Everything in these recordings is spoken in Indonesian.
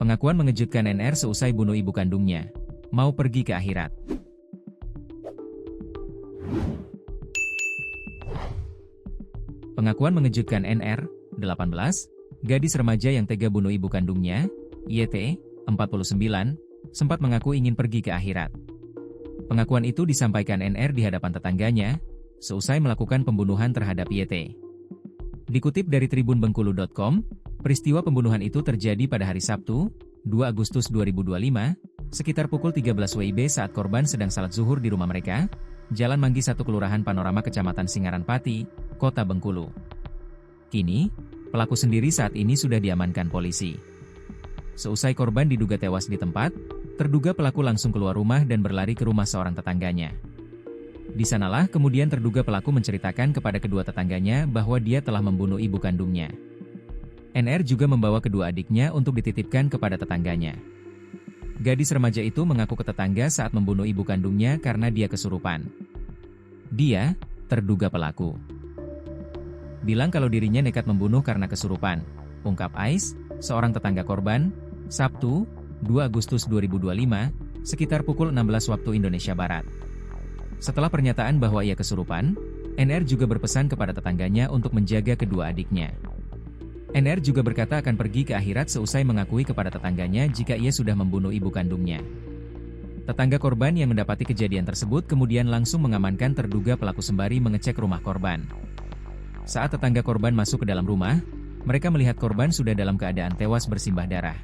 Pengakuan mengejutkan NR seusai bunuh ibu kandungnya. Mau pergi ke akhirat. Pengakuan mengejutkan NR, 18, gadis remaja yang tega bunuh ibu kandungnya, YT, 49, sempat mengaku ingin pergi ke akhirat. Pengakuan itu disampaikan NR di hadapan tetangganya, seusai melakukan pembunuhan terhadap YT. Dikutip dari tribunbengkulu.com, peristiwa pembunuhan itu terjadi pada hari Sabtu, 2 Agustus 2025, sekitar pukul 13 WIB saat korban sedang salat zuhur di rumah mereka, Jalan Manggi 1 Kelurahan Panorama Kecamatan Singaran Pati, Kota Bengkulu. Kini, pelaku sendiri saat ini sudah diamankan polisi. Seusai korban diduga tewas di tempat, terduga pelaku langsung keluar rumah dan berlari ke rumah seorang tetangganya. Di sanalah kemudian terduga pelaku menceritakan kepada kedua tetangganya bahwa dia telah membunuh ibu kandungnya. NR juga membawa kedua adiknya untuk dititipkan kepada tetangganya. Gadis remaja itu mengaku ke tetangga saat membunuh ibu kandungnya karena dia kesurupan. Dia, terduga pelaku, bilang kalau dirinya nekat membunuh karena kesurupan, ungkap Ais, seorang tetangga korban, Sabtu, 2 Agustus 2025, sekitar pukul 16 waktu Indonesia Barat. Setelah pernyataan bahwa ia kesurupan, NR juga berpesan kepada tetangganya untuk menjaga kedua adiknya. NR juga berkata akan pergi ke akhirat seusai mengakui kepada tetangganya jika ia sudah membunuh ibu kandungnya. Tetangga korban yang mendapati kejadian tersebut kemudian langsung mengamankan terduga pelaku sembari mengecek rumah korban. Saat tetangga korban masuk ke dalam rumah, mereka melihat korban sudah dalam keadaan tewas bersimbah darah.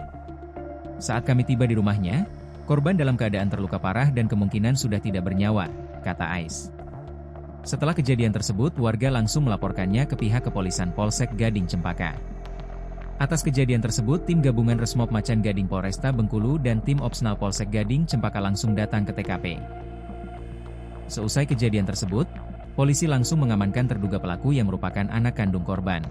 Saat kami tiba di rumahnya, korban dalam keadaan terluka parah dan kemungkinan sudah tidak bernyawa, kata Ais. Setelah kejadian tersebut, warga langsung melaporkannya ke pihak kepolisian Polsek Gading Cempaka. Atas kejadian tersebut, tim gabungan Resmob Macan Gading Polresta Bengkulu dan tim Opsnal Polsek Gading Cempaka langsung datang ke TKP. Seusai kejadian tersebut, polisi langsung mengamankan terduga pelaku yang merupakan anak kandung korban.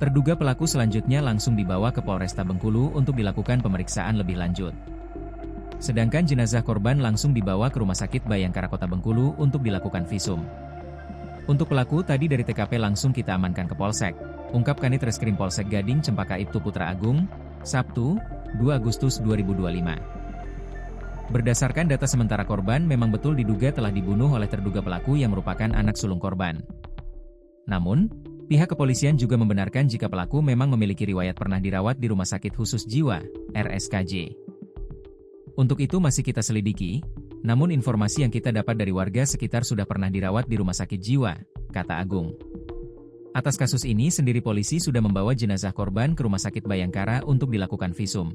Terduga pelaku selanjutnya langsung dibawa ke Polresta Bengkulu untuk dilakukan pemeriksaan lebih lanjut. Sedangkan jenazah korban langsung dibawa ke Rumah Sakit Bayangkara Kota Bengkulu untuk dilakukan visum. Untuk pelaku tadi dari TKP langsung kita amankan ke Polsek, ungkap Kanit Reskrim Polsek Gading Cempaka Ibtu Putra Agung, Sabtu, 2 Agustus 2025. Berdasarkan data sementara korban memang betul diduga telah dibunuh oleh terduga pelaku yang merupakan anak sulung korban. Namun, pihak kepolisian juga membenarkan jika pelaku memang memiliki riwayat pernah dirawat di Rumah Sakit Khusus Jiwa, RSKJ. Untuk itu masih kita selidiki, namun informasi yang kita dapat dari warga sekitar sudah pernah dirawat di Rumah Sakit Jiwa, kata Agung. Atas kasus ini sendiri polisi sudah membawa jenazah korban ke Rumah Sakit Bayangkara untuk dilakukan visum.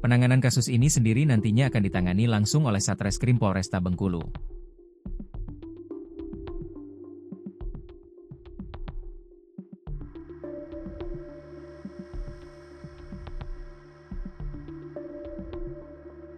Penanganan kasus ini sendiri nantinya akan ditangani langsung oleh Satreskrim Polresta Bengkulu.